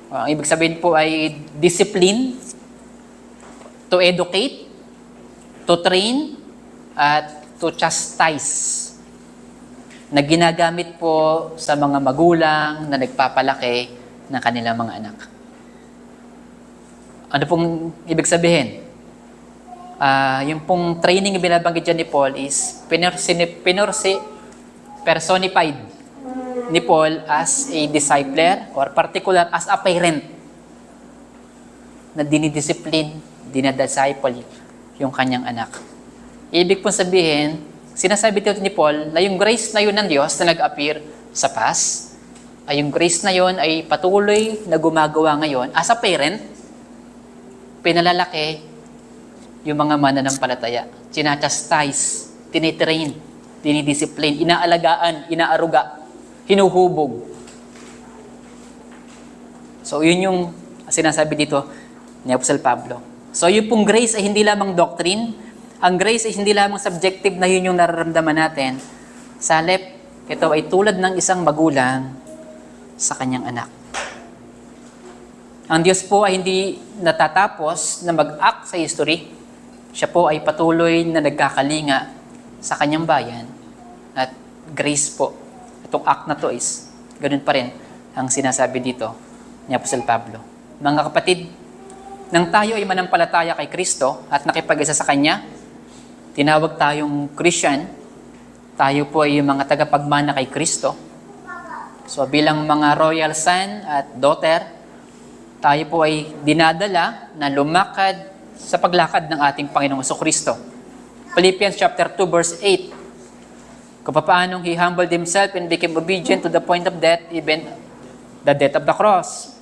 Ang ibig sabihin po ay discipline, to educate, to train, at to chastise. Na ginagamit po sa mga magulang na nagpapalaki ng kanilang mga anak. Ano pong ibig sabihin? Yung pong training na binabanggit dyan ni Paul is personified ni Paul as a discipler or particular as a parent na dinidiscipline, dinadisciple yung kanyang anak. Ibig pong sabihin, sinasabi dito ni Paul na yung grace na yun ng Diyos na nag-appear sa past, ay yung grace na yun ay patuloy na gumagawa ngayon as a parent, pinalalaki yung mga mananampalataya. Chinachastise, tinitrain, dinidiscipline, inaalagaan, inaaruga, hinuhubog. So, yun yung sinasabi dito ni Apostle Pablo. So, yung pong grace ay hindi lamang doctrine. Ang grace ay hindi lamang subjective na yun yung nararamdaman natin. Sa halip, ito ay tulad ng isang magulang sa kanyang anak. Ang Diyos po ay hindi natatapos na mag-act sa history. Siya po ay patuloy na nagkakalinga sa kanyang bayan. At grace po, itong act na to is, ganun pa rin ang sinasabi dito ni Apostle Pablo. Mga kapatid, nang tayo ay manampalataya kay Kristo at nakipag-isa sa Kanya, tinawag tayong Christian, tayo po ay mga tagapagmana kay Kristo. So bilang mga royal son at daughter, tayo po ay dinadala na lumakad sa paglakad ng ating Panginoong Jesucristo. Philippians chapter 2 verse 8. Kung paanong He humbled Himself and became obedient to the point of death, even the death of the cross.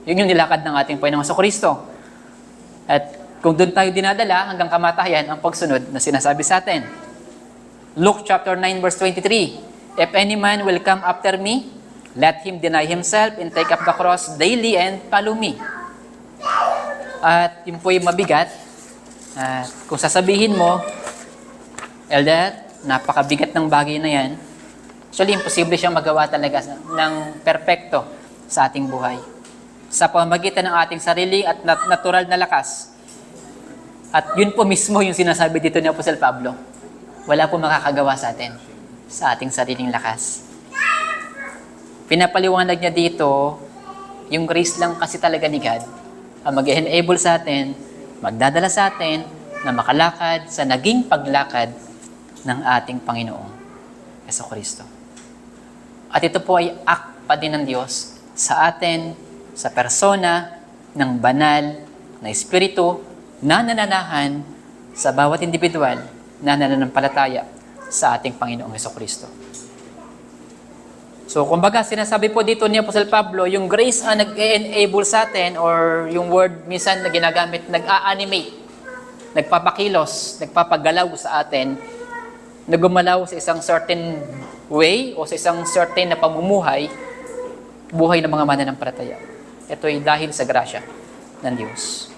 Yun yung nilakad ng ating Panginoong Jesucristo. At kung doon tayo dinadala hanggang kamatayan, ang pagsunod na sinasabi sa atin. Luke chapter 9 verse 23. If any man will come after me, let him deny himself and take up the cross daily and follow me. At yun po yung mabigat. Kung sasabihin mo, Elder, napakabigat ng bagay na yan. Actually, imposible siyang magawa talaga ng perpekto sa ating buhay. Sa pamamagitan ng ating sarili at natural na lakas. At yun po mismo yung sinasabi dito ni Apostle Pablo. Wala po makakagawa sa atin sa ating sariling lakas. Pinapaliwanag niya dito, yung grace lang kasi talaga ni God ang mag-enable sa atin, magdadala sa atin na makalakad sa naging paglakad ng ating Panginoong Jesucristo. At ito po ay act pa din ng Diyos sa atin, sa persona ng banal na Espiritu na nananahan sa bawat individual na nananampalataya sa ating Panginoong Jesucristo. So, kumbaga, sinasabi po dito ni Apostle Pablo, yung grace ang nag-enable sa atin or yung word minsan na ginagamit, nag-a-animate. nagpapakilos, nagpapagalaw sa atin, na gumalaw sa isang certain way o sa isang certain na pamumuhay, buhay ng mga mananampalataya. Ito ay dahil sa grasya ng Diyos.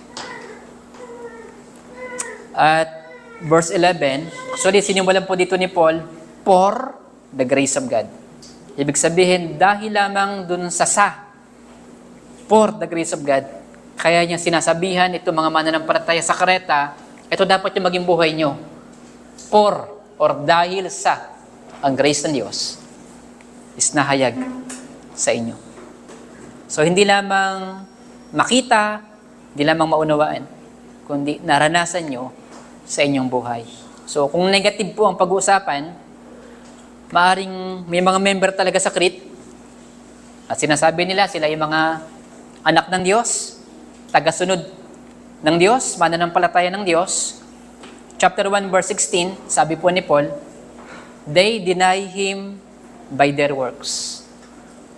At verse 11, actually sinimulan po dito ni Paul, for the grace of God. Ibig sabihin, dahil lamang dun sa for the grace of God, kaya niya sinasabihan itong mga mananampalataya sa Kreta, ito dapat yung maging buhay nyo. For, or dahil sa, ang grace ng Diyos is nahayag sa inyo. So, hindi lamang makita, hindi lamang maunawaan, kundi naranasan nyo sa inyong buhay. So, kung negative po ang pag-uusapan, maaring may mga member talaga sa Crete at sinasabi nila sila yung mga anak ng Diyos, tagasunod ng Diyos, mananampalataya ng Diyos. Chapter 1 verse 16, sabi po ni Paul, they deny Him by their works.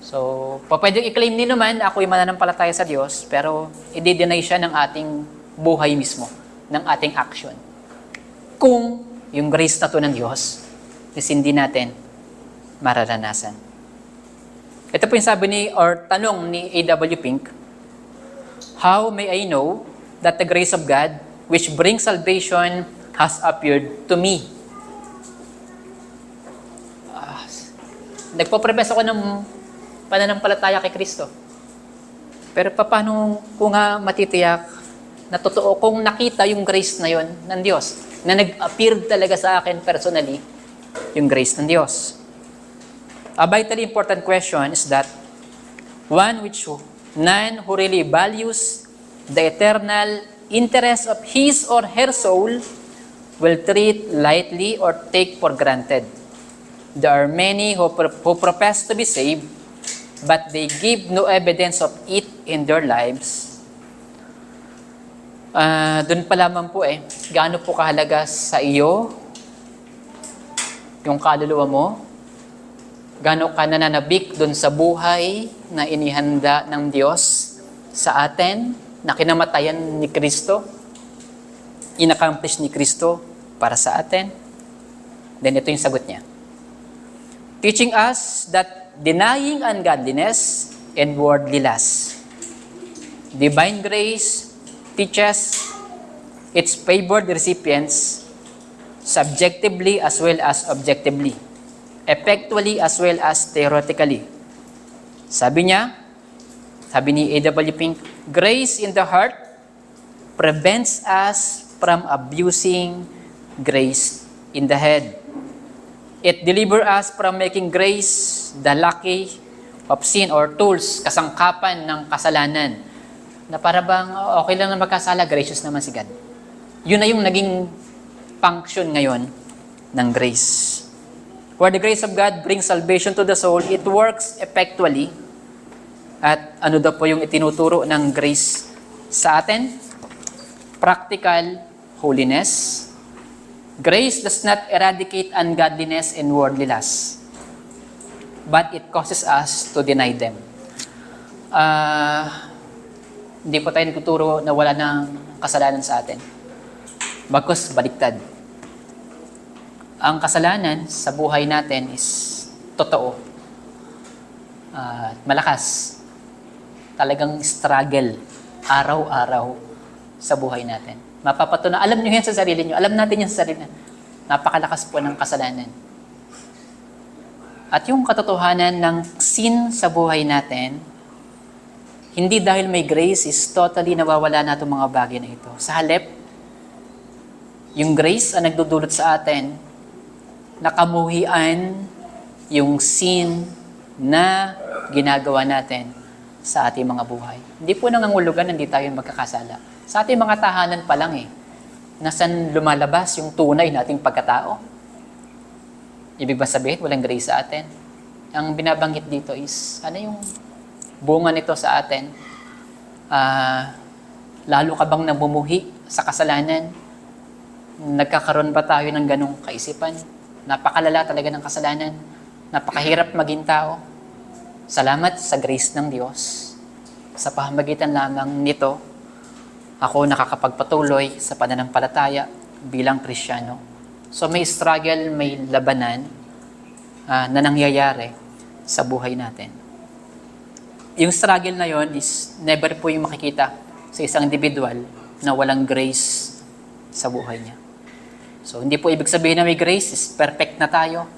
So, pwedeng i-claim din naman, ako yung mananampalataya sa Diyos, pero i-deny siya ng ating buhay mismo, ng ating action. Kung yung grace na to ng Diyos is hindi natin mararanasan. Ito po yung sabi ni, or tanong ni A.W. Pink, how may I know that the grace of God, which brings salvation, has appeared to me? Nagpo-profess ako ng pananampalataya kay Kristo. Pero paano kung nga matitiyak na totoo kung nakita yung grace na yon ng Diyos, na nag-appear talaga sa akin personally, yung grace ng Diyos? A vitally important question is that one which none who really values the eternal interest of his or her soul will treat lightly or take for granted. There are many who profess to be saved, but they give no evidence of it in their lives. Doon pa lamang po gaano po kahalaga sa iyo yung kaluluwa mo, gaano ka nananabik doon sa buhay na inihanda ng Diyos sa atin, na kinamatayan ni Kristo, inaccomplish ni Kristo para sa atin. Then ito yung sagot niya. Teaching us that denying ungodliness and worldly lust, divine grace teaches its favored recipients subjectively as well as objectively, effectually as well as theoretically. Sabi ni A.W. Pink, grace in the heart prevents us from abusing grace in the head. It delivers us from making grace the lackey of sin or tools, kasangkapan ng kasalanan. Na para bang okay lang na magkasala, gracious naman si God. Yun na yung naging function ngayon ng grace. Where the grace of God brings salvation to the soul, it works effectually. At ano daw po yung itinuturo ng grace sa atin? Practical holiness. Grace does not eradicate ungodliness and worldly lust, but it causes us to deny them. Hindi po tayo nagtuturo na wala ng kasalanan sa atin. Bagkus baliktad. Ang kasalanan sa buhay natin is totoo. Malakas. Talagang struggle araw-araw sa buhay natin. Mapapatunayan, alam nyo yan sa sarili nyo, alam natin yan sa sarili. Napakalakas po ng kasalanan. At yung katotohanan ng sin sa buhay natin, hindi dahil may grace is totally nawawala na itong mga bagay na ito. Sa halip, yung grace ang nagdudulot sa atin, nakamuhian yung sin na ginagawa natin sa ating mga buhay. Hindi po nangangulugan, hindi tayo magkakasala. Sa ating mga tahanan pa lang nasan lumalabas yung tunay nating pagkatao. Ibig ba sabihin, walang grace sa atin? Ang binabanggit dito is, ano yung bunga nito sa atin? Lalo ka bang namumuhi sa kasalanan? Nagkakaroon ba tayo ng ganong kaisipan? Napakalala talaga ng kasalanan. Napakahirap maging tao. Salamat sa grace ng Diyos. Sa pamamagitan lamang nito, Ako nakakapagpatuloy sa pananampalataya bilang Kristiyano. So may struggle, may labanan na nangyayari sa buhay natin. Yung struggle na yon is never po yung makikita sa isang individual na walang grace sa buhay niya. So hindi po ibig sabihin na may grace is perfect na tayo,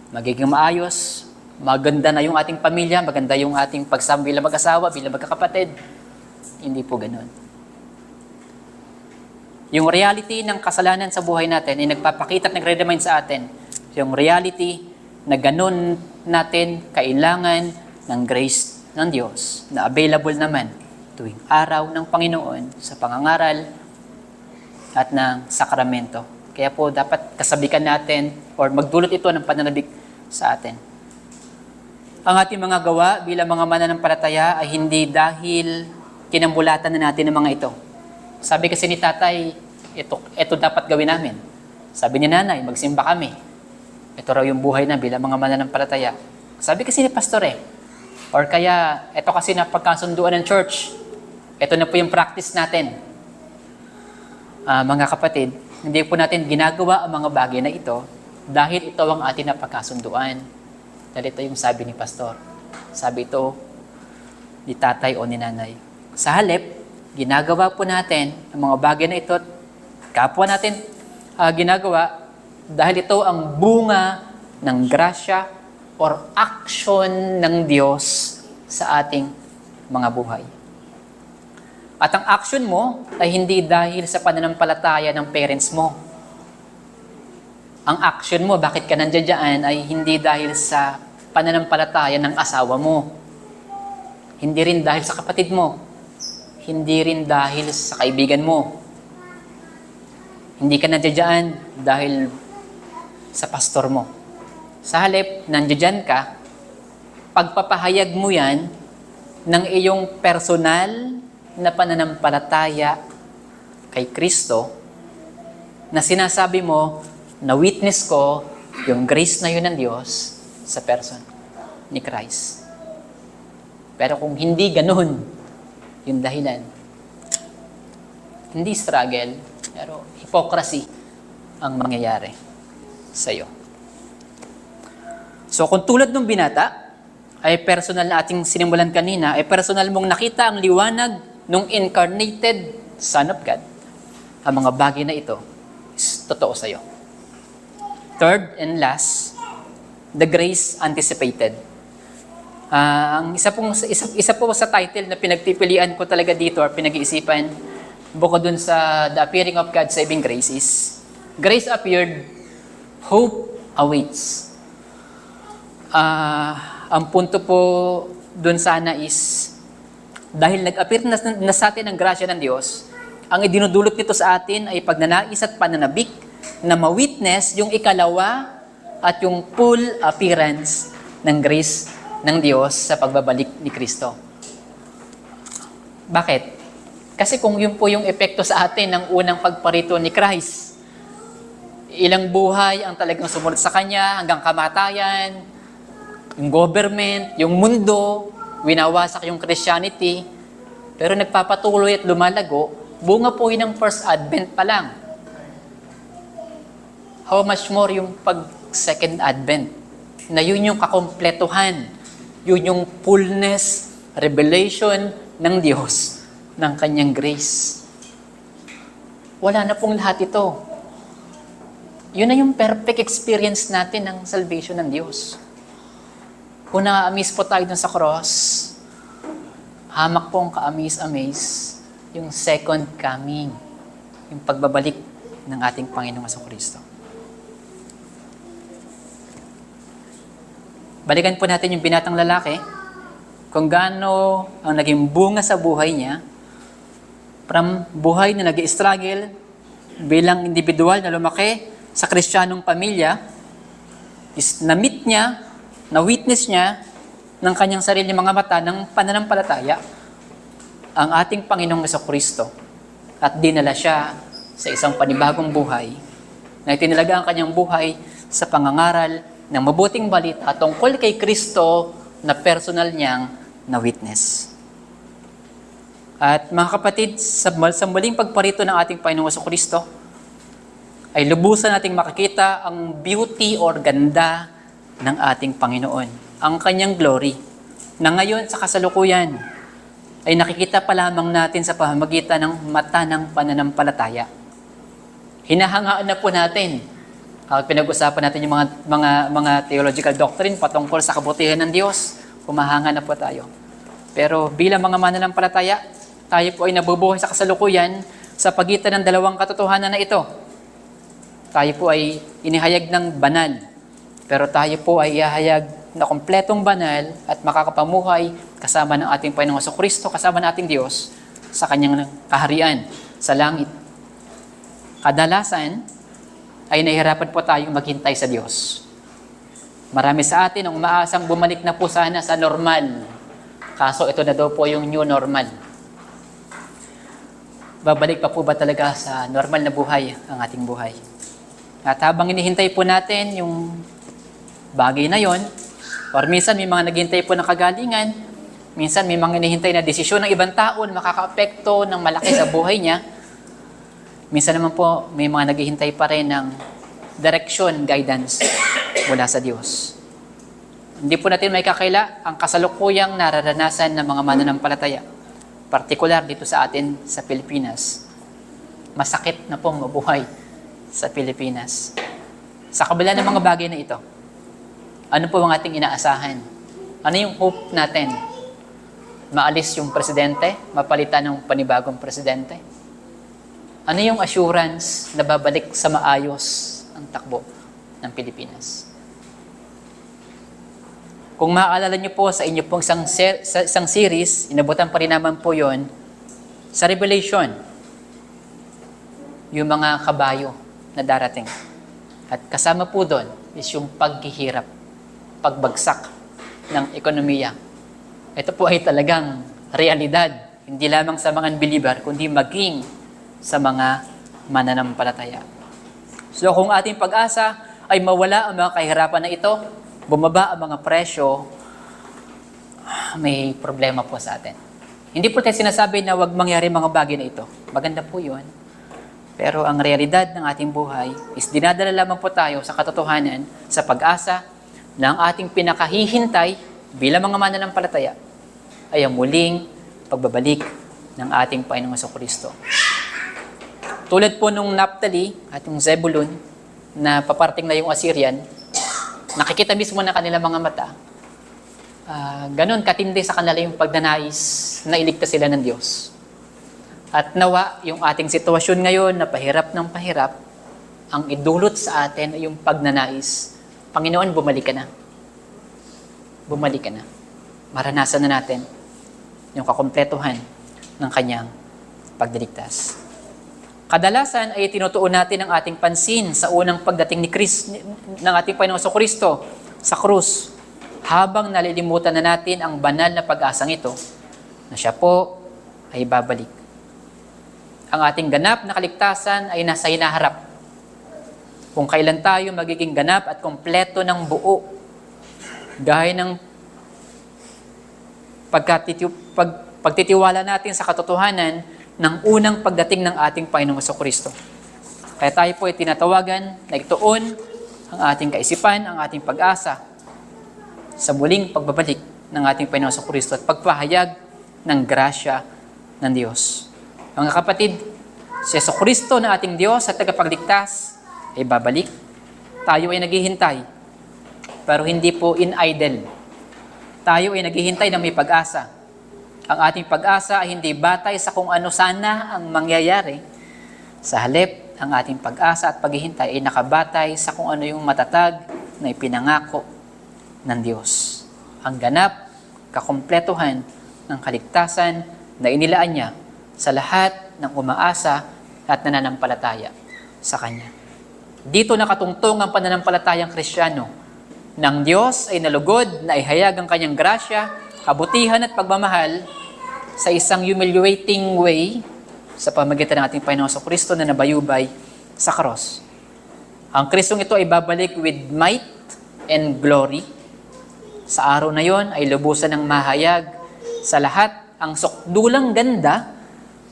magiging maayos, maganda na yung ating pamilya, maganda yung ating pagsama bilang mag-asawa, bilang magkakapatid. Hindi po ganun. Yung reality ng kasalanan sa buhay natin ay nagpapakita at nagre-remind sa atin yung reality na ganun natin kailangan ng grace ng Diyos na available naman tuwing araw ng Panginoon sa pangangaral at ng sakramento. Kaya po dapat kasabikan natin or magdulot ito ng pananabik sa atin. Ang ating mga gawa bilang mga mananampalataya ay hindi dahil kinambulatan na natin ng mga ito. Sabi kasi ni tatay, ito dapat gawin namin. Sabi ni nanay, magsimba kami. Ito raw yung buhay na bilang mga mananampalataya. Sabi kasi ni pastor or kaya, ito kasi na pagkasunduan ng church. Ito na po yung practice natin. Mga kapatid, hindi po natin ginagawa ang mga bagay na ito dahil ito ang ating napagkasunduan. Dahil ito yung sabi ni pastor. Sabi ito ni tatay o ni nanay. Sa halip, ginagawa po natin ang mga bagay na ito, kapwa natin ginagawa dahil ito ang bunga ng grasya or action ng Diyos sa ating mga buhay. At ang action mo ay hindi dahil sa pananampalataya ng parents mo. Ang action mo, bakit ka nandiyan dyan, ay hindi dahil sa pananampalataya ng asawa mo. Hindi rin dahil sa kapatid mo. Hindi rin dahil sa kaibigan mo. Hindi ka nandiyan dahil sa pastor mo. Sa halip, nandiyan ka, pagpapahayag mo yan ng iyong personal na pananampalataya kay Kristo na sinasabi mo na witness ko yung grace na yun ng Diyos sa person ni Christ. Pero kung hindi ganun yung dahilan, hindi struggle, pero hypocrisy ang mangyayari sa iyo. So kung tulad ng binata, ay personal na ating sinimulan kanina, ay personal mong nakita ang liwanag ng incarnated Son of God, ang mga bagay na ito is totoo sa iyo. Third and last, the grace anticipated. Ang isa po sa title na pinagpipilian ko talaga dito or pinag-iisipan bukod dun sa The Appearing of God's Saving Grace is Grace appeared, hope awaits. Ang punto po dun sana is dahil nag-appear na sa atin ang grasya ng Diyos, ang idinudulot nito sa atin ay pagnanais at pananabik na ma-witness yung ikalawa at yung full appearance ng grace ng Diyos sa pagbabalik ni Kristo. Bakit? Kasi kung yun po yung epekto sa atin ng unang pagparito ni Christ, ilang buhay ang talagang sumunod sa Kanya hanggang kamatayan, yung government, yung mundo, winawasak yung Christianity, pero nagpapatuloy at lumalago, bunga po yun ng first advent pa lang. How much more yung pag-second advent, na yun yung kakompletuhan, yun yung fullness, revelation ng Diyos, ng Kanyang grace. Wala na pong lahat ito. Yun na yung perfect experience natin ng salvation ng Diyos. Kung na-amaze po tayo dun sa cross, hamak pong ka-amaze-amaze yung second coming, yung pagbabalik ng ating Panginoong Jesucristo. Balikan po natin yung binatang lalaki, kung gaano ang naging bunga sa buhay niya, from buhay na nag-i-struggle bilang individual na lumaki sa Kristiyanong pamilya, is na-meet niya, na-witness niya ng kanyang sarili mga mata ng pananampalataya ang ating Panginoong Jesucristo at dinala siya sa isang panibagong buhay na itinalaga ang kanyang buhay sa pangangaral ng mabuting balita tungkol kay Kristo na personal niyang na-witness. At mga kapatid, sa muling pagparito ng ating Panginoong Jesucristo, ay lubusan nating makikita ang beauty or ganda ng ating Panginoon, ang kanyang glory, na ngayon sa kasalukuyan ay nakikita pa lamang natin sa pamamagitan ng mata ng pananampalataya. Hinahangaan na po natin. Pinag-usapan natin yung mga theological doctrine patungkol sa kabutihan ng Diyos. Humahanga na po tayo. Pero bilang mga mananampalataya, tayo po ay nabubuhay sa kasalukuyan sa pagitan ng dalawang katotohanan na ito. Tayo po ay inihayag ng banal, pero tayo po ay ihahayag na kompletong banal at makakapamuhay kasama ng ating Panginoong Jesucristo, kasama ng ating Diyos sa kanyang kaharian sa langit. Kadalasan ay nahihirapan po tayong maghintay sa Diyos. Marami sa atin ang umaasang bumalik na po sana sa normal. Kaso ito na daw po yung new normal. Babalik pa po ba talaga sa normal na buhay ang ating buhay? At habang inihintay po natin yung bagay na yon, or minsan may mga naghintay po ng kagalingan, minsan may mga inihintay na desisyon ng ibang tao na makaka-apekto ng malaki sa buhay niya, minsan naman po may mga naghihintay pa rin ng direction, guidance mula sa Diyos. Hindi po natin may kakaila ang kasalukuyang nararanasan ng mga mananampalataya, partikular dito sa atin sa Pilipinas. Masakit na pong mabuhay sa Pilipinas. Sa kabila ng mga bagay na ito, ano po ang ating inaasahan? Ano yung hope natin? Maalis yung presidente? Mapalitan ng panibagong presidente? Ano yung assurance na babalik sa maayos ang takbo ng Pilipinas? Kung maaalala niyo po sa inyo pong isang series, inabutan pa rin naman po yon sa Revelation, yung mga kabayo na darating. At kasama po doon is yung paghihirap, pagbagsak ng ekonomiya. Ito po ay talagang realidad, hindi lamang sa mga unbeliever, kundi maging sa mga mananampalataya. So kung ating pag-asa ay mawala ang mga kahirapan na ito, bumaba ang mga presyo, may problema po sa atin. Hindi po tayo sinasabi na huwag mangyari mga bagay na ito. Maganda po yun. Pero ang realidad ng ating buhay is dinadala lamang po tayo sa katotohanan, sa pag-asa na ang ating pinakahihintay bilang mga mananampalataya ay ang muling pagbabalik ng ating Panginoong Jesucristo. Tulad po nung Naphtali at yung Zebulun na paparting na yung Assyrian, nakikita mismo na kanilang mga mata, ganun katindi sa kanila yung pagnanais na iligtas sila ng Diyos. At nawa, yung ating sitwasyon ngayon na pahirap ng pahirap, ang idulot sa atin ay yung pagnanais. Panginoon, bumalik ka na. Bumalik ka na. Maranasan na natin yung kakumpletuhan ng kanyang pagdiligtas. Kadalasan ay tinutuon natin ang ating pansin sa unang pagdating ng ating Panginoong Jesucristo sa krus, habang nalilimutan na natin ang banal na pag-asang ito na siya po ay babalik. Ang ating ganap na kaligtasan ay nasa hinaharap. Kung kailan tayo magiging ganap at kompleto ng buo, gaya ng pagtitiwala natin sa katotohanan ng unang pagdating ng ating Panginoong Jesucristo. Kaya tayo po ay tinatawagan na ituon ang ating kaisipan, ang ating pag-asa sa muling pagbabalik ng ating Panginoong Jesucristo at pagpahayag ng grasya ng Diyos. Mga kapatid, si Jesucristo na ating Diyos at tagapagligtas ay babalik. Tayo ay naghihintay, pero hindi po in idle. Tayo ay naghihintay na may pag-asa. Ang ating pag-asa ay hindi batay sa kung ano sana ang mangyayari. Sa halip, ang ating pag-asa at paghihintay ay nakabatay sa kung ano yung matatag na ipinangako ng Diyos. Ang ganap, kakumpletuhan ng kaligtasan na inilaan niya sa lahat ng umaasa at nananampalataya sa Kanya. Dito nakatungtong ang pananampalatayang Kristiyano. Nang Diyos ay nalugod na ihayag ang Kanyang grasya, kabutihan at pagmamahal sa isang humiliating way sa pamamagitan ng ating Panginoong Jesucristo na nabayubay sa cross. Ang Kristong ito ay babalik with might and glory. Sa araw na yon ay lubusan ng mahayag sa lahat ang sukdulang ganda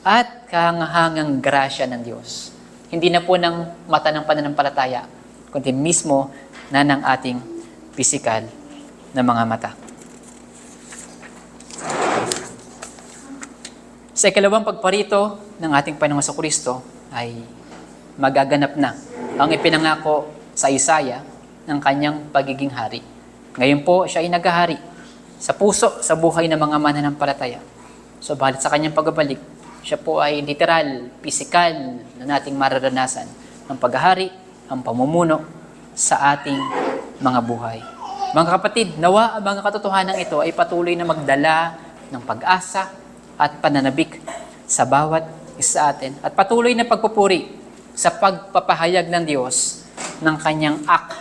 at kahangahangang grasya ng Diyos. Hindi na po ng mata ng pananampalataya, kundi mismo na ng ating pisikal na mga mata. Sa ikalawang pagparito ng ating Panginoong Jesucristo ay magaganap na ang ipinangako sa Isaiah ng kanyang pagiging hari. Ngayon po, siya ay naghahari sa puso, sa buhay ng mga mananampalataya. So, balit sa kanyang pagbabalik, siya po ay literal, pisikal na nating mararanasan ng paghahari, ang pamumuno sa ating mga buhay. Mga kapatid, nawa ang mga katotohanan ito ay patuloy na magdala ng pag-asa at pananabik sa bawat isa sa atin at patuloy na pagpupuri sa pagpapahayag ng Diyos ng kanyang act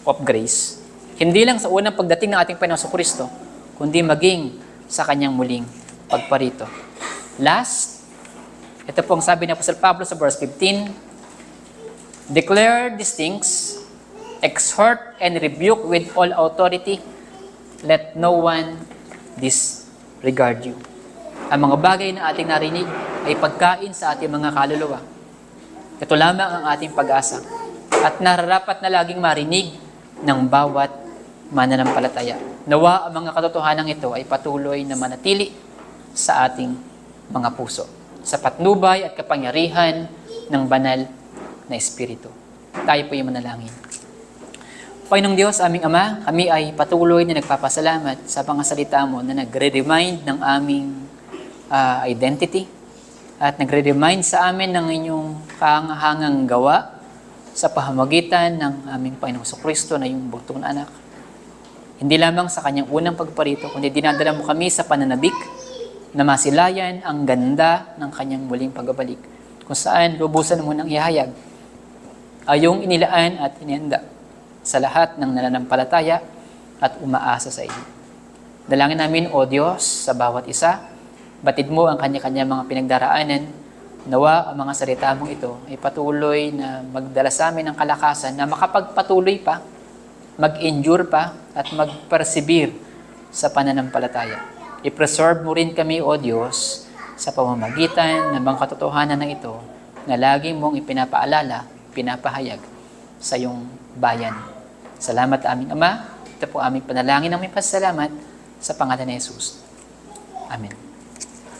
of grace. Hindi lang sa unang pagdating ng ating Panginoong Jesucristo, kundi maging sa kanyang muling pagparito. Last, ito pong sabi ni Apostol Pablo sa verse 15, declare these things, exhort and rebuke with all authority, let no one disregard you. Ang mga bagay na ating narinig ay pagkain sa ating mga kaluluwa. Ito lamang ang ating pag-asa at nararapat na laging marinig ng bawat mananampalataya. Nawa ang mga katotohanan ito ay patuloy na manatili sa ating mga puso sa patnubay at kapangyarihan ng banal na Espiritu. Tayo po yung manalangin. Panginoong Diyos, aming Ama, kami ay patuloy na nagpapasalamat sa mga salita mo na nagre-remind ng aming identity at nagre-remind sa amin ng inyong kahangahangang gawa sa pamamagitan ng aming Panginoong Jesucristo na yung butong na anak. Hindi lamang sa kanyang unang pagparito, kundi dinadala mo kami sa pananabik na masilayan ang ganda ng kanyang muling pagbabalik, kung saan lubusan mo nang ihayag ay yung inilaan at inihanda sa lahat ng nananampalataya at umaasa sa iyo. Dalangin namin, O Diyos, sa bawat isa, batid mo ang kanya-kanya mga pinagdaraanan, nawa ang mga salita mong ito ay patuloy na magdala sa amin ng kalakasan na makapagpatuloy pa, mag-endure pa, at mag-persevere sa pananampalataya. I-preserve mo rin kami, O Diyos, sa pamamagitan ng mga katotohanan na ito na lagi mong ipinapaalala, pinapahayag sa iyong bayan. Salamat aming Ama. Ito po aming panalangin ng may pasalamat sa pangalan ni Jesus. Amen.